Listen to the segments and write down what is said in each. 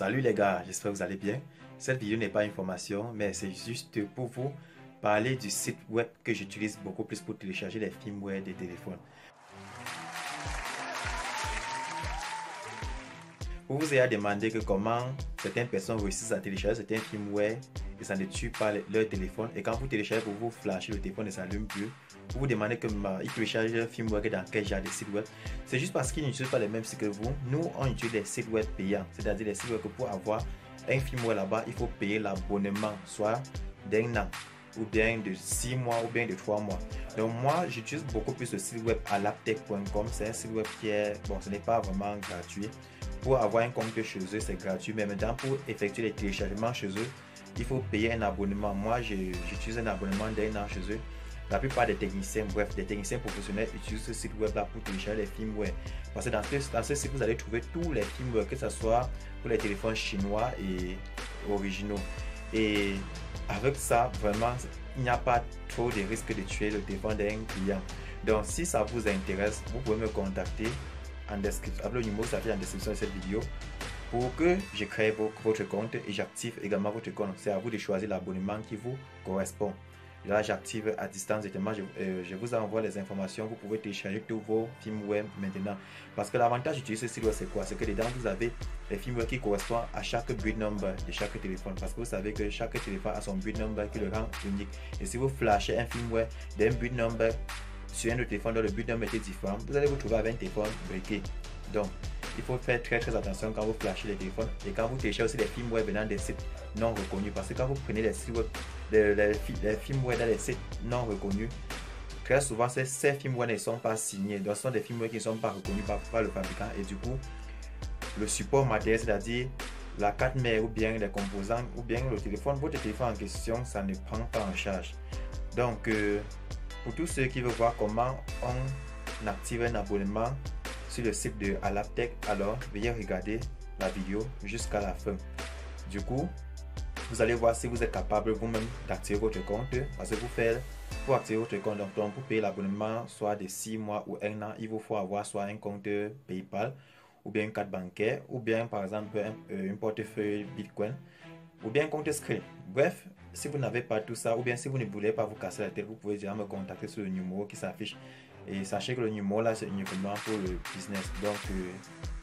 Salut les gars, j'espère que vous allez bien. Cette vidéo n'est pas une formation, mais c'est juste pour vous parler du site web que j'utilise beaucoup plus pour télécharger les firmware des téléphones. Vous vous avez demandé que comment certaines personnes réussissent à télécharger certains firmware et ça ne tue pas leur téléphone. Et quand vous téléchargez pour vous flasher le téléphone et ça s'allume plus, vous vous demandez que il télécharge le firmware dans quel genre de site web. C'est juste parce qu'ils n'utilisent pas les mêmes sites que vous. Nous, on utilise des sites web payants, c'est-à-dire des sites web que pour avoir un firmware là-bas, il faut payer l'abonnement, soit d'un an, ou bien de 6 mois, ou bien de 3 mois. Donc moi, j'utilise beaucoup plus le site web alaptech.com. C'est un site web qui est, bon, ce n'est pas vraiment gratuit. Pour avoir un compte chez eux, c'est gratuit, mais maintenant pour effectuer les téléchargements chez eux, il faut payer un abonnement. Moi, j'utilise un abonnement d'un an chez eux. La plupart des techniciens, bref, des techniciens professionnels utilisent ce site web là pour télécharger les firmware. Parce que dans ce site, vous allez trouver tous les firmware, que ce soit pour les téléphones chinois et originaux. Et avec ça, vraiment, il n'y a pas trop de risque de tuer le téléphone d'un client. Donc, si ça vous intéresse, vous pouvez me contacter en description, avec le numéro qui s'affiche en description de cette vidéo pour que je crée votre compte et j'active également votre compte. C'est à vous de choisir l'abonnement qui vous correspond. Là, j'active à distance directement. Je vous envoie les informations. Vous pouvez télécharger tous vos firmware maintenant. Parce que l'avantage d'utiliser ce site web, c'est quoi? C'est que dedans, vous avez les firmware qui correspondent à chaque build number de chaque téléphone. Parce que vous savez que chaque téléphone a son build number qui le rend unique. Et si vous flashez un firmware d'un build number sur un autre téléphone dont le build number est différent, vous allez vous trouver avec un téléphone briqué. Donc, il faut faire très attention quand vous flashez les téléphones et quand vous téléchargez aussi les firmware venant des sites non reconnus. Parce que quand vous prenez les sites web, les firmware dans les sites non reconnus, très souvent ces firmware ne sont pas signés. Donc, ce sont des firmware qui ne sont pas reconnus par le fabricant et du coup, le support matériel, c'est-à-dire la carte mère ou bien les composants ou bien le téléphone, votre téléphone en question, ça ne prend pas en charge. Donc, pour tous ceux qui veulent voir comment on active un abonnement sur le site de Alaptech, alors veuillez regarder la vidéo jusqu'à la fin. Du coup, vous allez voir si vous êtes capable vous-même d'activer votre compte. Parce que pour activer votre compte, donc pour payer l'abonnement soit de 6 mois ou 1 an, il vous faut avoir soit un compte PayPal ou bien une carte bancaire ou bien par exemple un portefeuille Bitcoin ou bien un compte Skrill. Bref, si vous n'avez pas tout ça ou bien si vous ne voulez pas vous casser la tête, vous pouvez déjà me contacter sur le numéro qui s'affiche. Et sachez que le numéro là, c'est uniquement pour le business. Donc,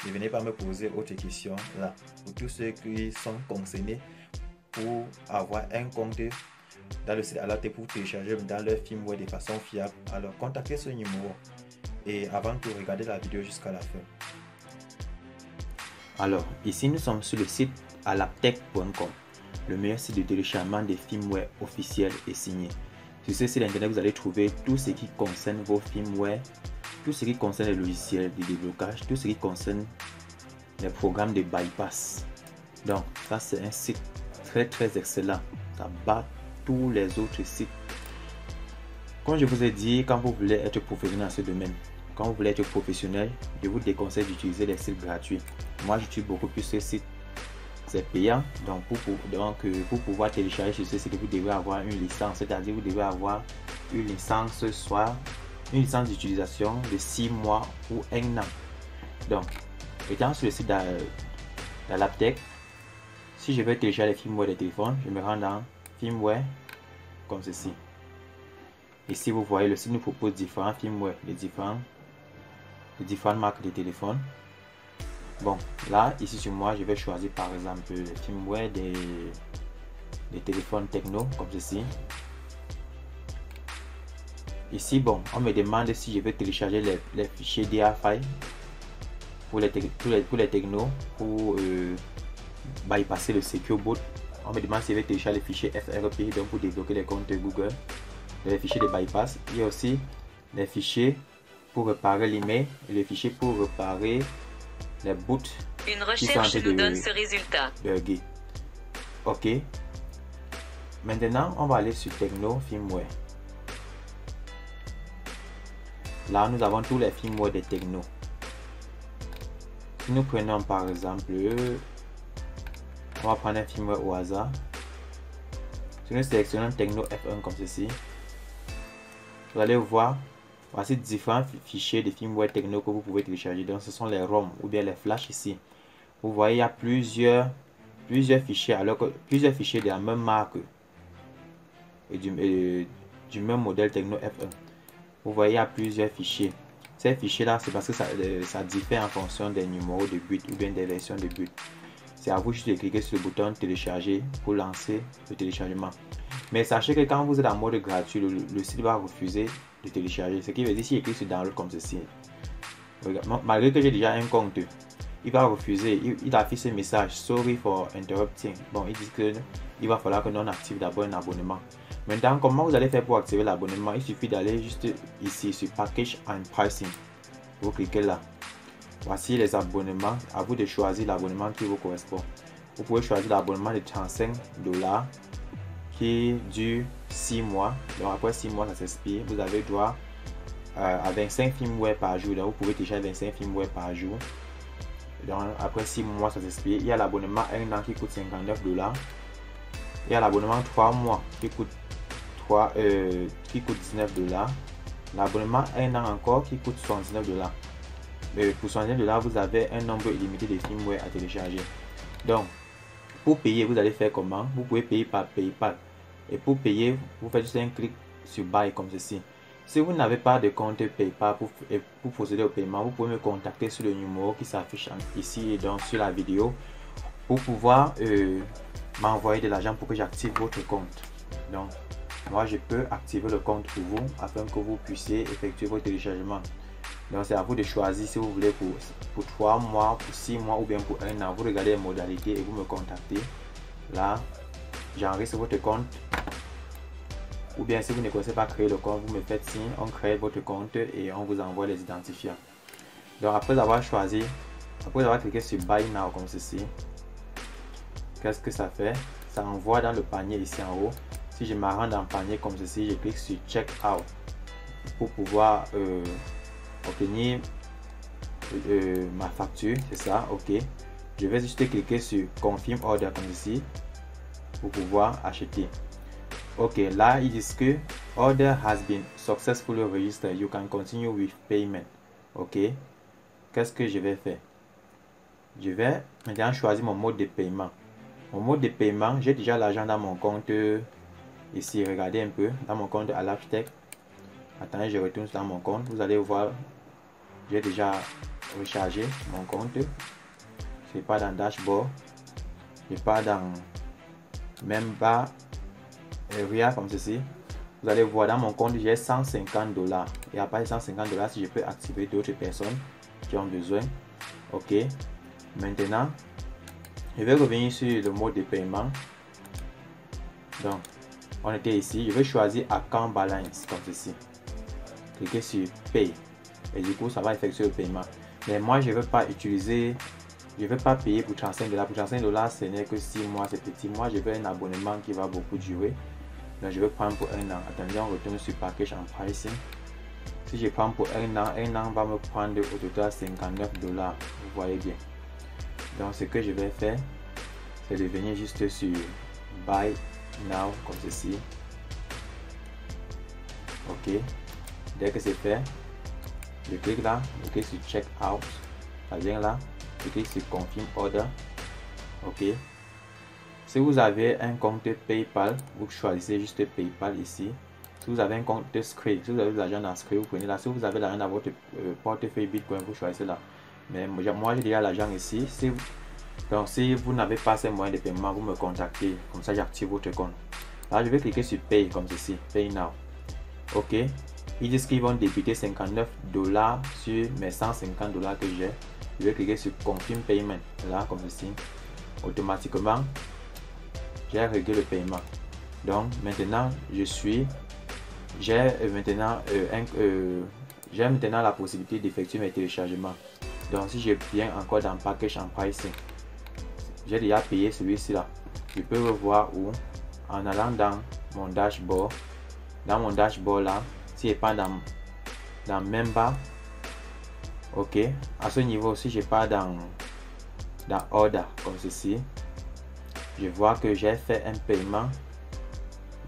ne venez pas me poser autre question là. Pour tous ceux qui sont concernés pour avoir un compte dans le site Alaptech pour télécharger dans leur firmware de façon fiable, alors contactez ce numéro. Et avant de regarder la vidéo jusqu'à la fin. Alors, ici nous sommes sur le site alaptech.com, le meilleur site de téléchargement des firmware officiels et signés. Sur ce site internet, vous allez trouver tout ce qui concerne vos firmware, tout ce qui concerne les logiciels de déblocage, tout ce qui concerne les programmes de bypass. Donc, ça c'est un site très excellent. Ça bat tous les autres sites. Comme je vous ai dit, quand vous voulez être professionnel dans ce domaine, quand vous voulez être professionnel, je vous déconseille d'utiliser les sites gratuits. Moi, j'utilise beaucoup plus ce site. C'est payant, donc pour pouvoir télécharger sur ce site, vous devez avoir une licence, c'est-à-dire vous devez avoir une licence, soit une licence d'utilisation de 6 mois ou 1 an. Donc, étant sur le site d'Alaptech, si je veux télécharger les firmware des téléphones, je me rends dans firmware comme ceci. Ici, vous voyez, le site nous propose différents firmware de différentes marques de téléphones. Bon, là, ici sur moi, je vais choisir par exemple le firmware des téléphones Tecno, comme ceci. Ici, bon, on me demande si je veux télécharger les fichiers DA5 pour les Tecno, pour bypasser le Secure Boot. On me demande si je veux télécharger les fichiers FRP, donc pour débloquer les comptes Google, les fichiers de bypass. Il y a aussi les fichiers pour réparer l'email et les fichiers pour réparer les boots. Une recherche nous donne ce résultat. Ok. Maintenant, on va aller sur Tecno Firmware. Là, nous avons tous les firmware de Tecno. Si nous prenons par exemple, on va prendre un firmware au hasard. Si nous sélectionnons Tecno F1 comme ceci, vous allez voir, voici différents fichiers de firmware Tecno que vous pouvez télécharger. Donc, ce sont les ROM ou bien les flash ici. Vous voyez, il y a plusieurs plusieurs fichiers, alors que plusieurs fichiers de la même marque et du même modèle Tecno F1. Vous voyez, il y a plusieurs fichiers. Ces fichiers-là, c'est parce que ça diffère en fonction des numéros de but ou bien des versions de but. C'est à vous juste de cliquer sur le bouton télécharger pour lancer le téléchargement. Mais sachez que quand vous êtes en mode gratuit, le site va refuser de télécharger. Ce qui veut dire si je clique sur download comme ceci, malgré que j'ai déjà un compte, il va refuser. Il affiche ce message sorry for interrupting. Bon, il dit que il va falloir que l'on active d'abord un abonnement. Maintenant, comment vous allez faire pour activer l'abonnement? Il suffit d'aller juste ici sur Package and Pricing. Vous cliquez là. Voici les abonnements. À vous de choisir l'abonnement qui vous correspond. Vous pouvez choisir l'abonnement de $35 qui dure 6 mois. Donc après 6 mois, ça s'expire. Vous avez droit à 25 films web par jour. Donc vous pouvez télécharger 25 films web par jour. Donc après 6 mois, ça s'expire. Il y a l'abonnement 1 an qui coûte $59. Il y a l'abonnement 3 mois qui coûte $19. L'abonnement 1 an encore qui coûte $79. Pour $79, vous avez un nombre illimité de films web à télécharger. Donc, pour payer, vous allez faire comment? Vous pouvez payer par PayPal. Et pour payer, vous faites juste un clic sur Buy comme ceci. Si vous n'avez pas de compte PayPal pour procéder au paiement, vous pouvez me contacter sur le numéro qui s'affiche ici et donc sur la vidéo pour pouvoir m'envoyer de l'argent pour que j'active votre compte. Donc, moi, je peux activer le compte pour vous afin que vous puissiez effectuer vos téléchargements. Donc, c'est à vous de choisir si vous voulez pour 3 mois, pour 6 mois ou bien pour 1 an. Vous regardez les modalités et vous me contactez. Là, j'enregistre votre compte. Ou bien, si vous ne connaissez pas créer le compte, vous me faites signe, on crée votre compte et on vous envoie les identifiants. Donc, après avoir choisi, après avoir cliqué sur Buy Now comme ceci, qu'est-ce que ça fait? Ça envoie dans le panier ici en haut. Si je me rends dans le panier comme ceci, je clique sur Check Out pour pouvoir obtenir ma facture, c'est ça, ok. Je vais juste cliquer sur Confirm Order comme ceci pour pouvoir acheter. Ok, là ils disent que Order has been successfully registered, you can continue with payment. Ok, qu'est-ce que je vais faire? Je vais maintenant choisir mon mode de paiement. Mon mode de paiement, j'ai déjà l'argent dans mon compte ici, regardez un peu, dans mon compte à l'Aptech. Attendez, je retourne dans mon compte, vous allez voir, j'ai déjà rechargé mon compte. Je pas dans Dashboard, je pas dans même bas area comme ceci. Vous allez voir dans mon compte, j'ai $150. Et à part $150, si je peux activer d'autres personnes qui ont besoin. Ok, maintenant je vais revenir sur le mode de paiement. Donc, on était ici. Je vais choisir Account Balance comme ceci. Cliquez sur Pay. Et du coup, ça va effectuer le paiement. Mais moi, je ne veux pas utiliser, je ne veux pas payer pour $35. Pour $35, ce n'est que 6 mois, c'est petit. Moi, je veux un abonnement qui va beaucoup durer. Donc, je vais prendre pour 1 an. Attendez, on retourne sur Package and Pricing. Si je prends pour 1 an va me prendre au total $59. Vous voyez bien. Donc, ce que je vais faire, c'est de venir juste sur Buy Now comme ceci. Ok, dès que c'est fait, je clique là, je clique sur Check Out, ça vient là, je clique sur Confirm Order. Ok, si vous avez un compte PayPal, vous choisissez juste PayPal ici. Si vous avez un compte Skrill, si vous avez de l'argent dans Skrill, vous prenez là. Si vous avez de l'argent dans votre portefeuille Bitcoin, vous choisissez là. Mais moi j'ai déjà l'argent ici. Donc si vous n'avez pas ces moyens de paiement, vous me contactez, comme ça j'active votre compte. Là je vais cliquer sur Pay comme ceci, Pay Now. Ok, ils disent qu'ils vont débiter $59 sur mes $150 que j'ai. Je vais cliquer sur Confirm Payment, là comme ceci. Automatiquement, j'ai réglé le paiement. Donc maintenant j'ai maintenant la possibilité d'effectuer mes téléchargements. Donc si je viens encore dans Package and Pricing, j'ai déjà payé celui-ci là. Je peux revoir où en allant dans mon dashboard. Dans mon dashboard là, si je pas dans Member, ok, à ce niveau, si je pas dans Order comme ceci, je vois que j'ai fait un paiement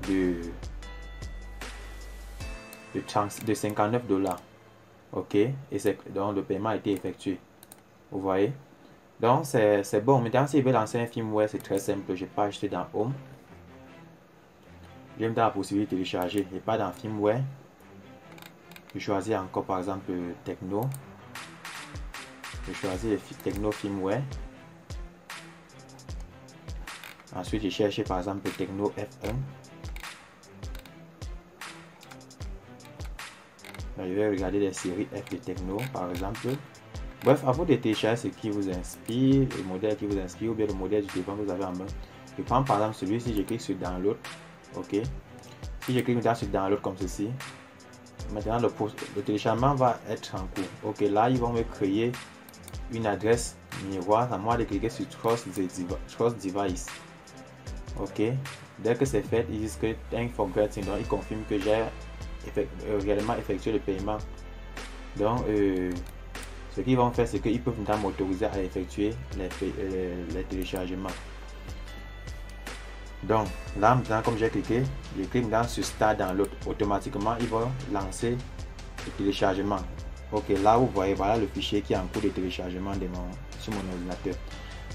de $59. Ok, et donc le paiement a été effectué. Vous voyez. Donc c'est bon. Maintenant, si je veux lancer un firmware, c'est très simple. Je peux acheter dans Home. Je vais me donner la possibilité de télécharger. Je pas dans firmware. Je choisis encore par exemple Techno. Je choisis le Techno firmware. Ensuite, je cherche par exemple Techno F1. Là, je vais regarder les séries F de Techno par exemple. Bref, à vous de télécharger ce qui vous inspire, le modèle qui vous inspire ou bien le modèle du téléphone que vous avez en main. Je prends par exemple celui-ci, je clique sur Download. Ok. Si je clique sur Download comme ceci, maintenant le téléchargement va être en cours. Ok, là ils vont me créer une adresse miroir. À moi de cliquer sur Trust Device. Ok, dès que c'est fait, ils disent que thank for getting, donc ils confirment que j'ai réellement effectué le paiement. Donc ce qu'ils vont faire, c'est qu'ils peuvent m'autoriser à effectuer les téléchargements. Donc là maintenant, comme j'ai cliqué, je clique sur Start Download. Automatiquement il va lancer le téléchargement. Ok, là vous voyez, voilà le fichier qui est en cours de téléchargement sur mon ordinateur.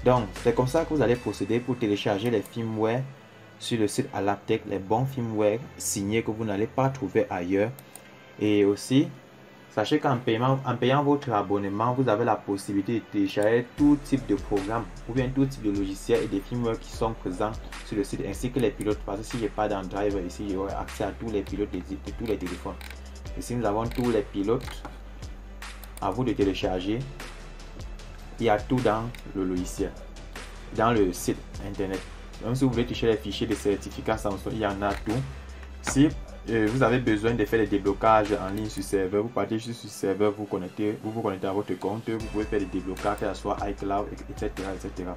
Donc c'est comme ça que vous allez procéder pour télécharger les firmware sur le site Alaptech, les bons firmware signés que vous n'allez pas trouver ailleurs. Et aussi sachez qu'en payant votre abonnement, vous avez la possibilité de télécharger tout type de programme ou bien tout type de logiciel et des firmware qui sont présents sur le site, ainsi que les pilotes. Parce que si je n'ai pas dans Driver ici, j'aurai accès à tous les pilotes de tous les téléphones. Ici nous avons tous les pilotes. À vous de télécharger. Il y a tout dans le logiciel, dans le site internet. Même si vous voulez toucher les fichiers de certificats Samsung, il y en a tout. Si vous avez besoin de faire des déblocages en ligne sur serveur, vous partez juste sur serveur, vous vous connectez à votre compte, vous pouvez faire des déblocages, que ce soit iCloud, etc., etc.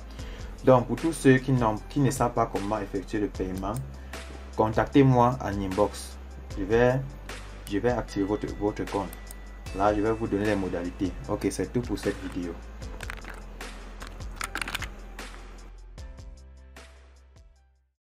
Donc pour tous ceux qui ne savent pas comment effectuer le paiement, contactez-moi en inbox. Je vais activer votre compte. Là, je vais vous donner les modalités. Ok, c'est tout pour cette vidéo.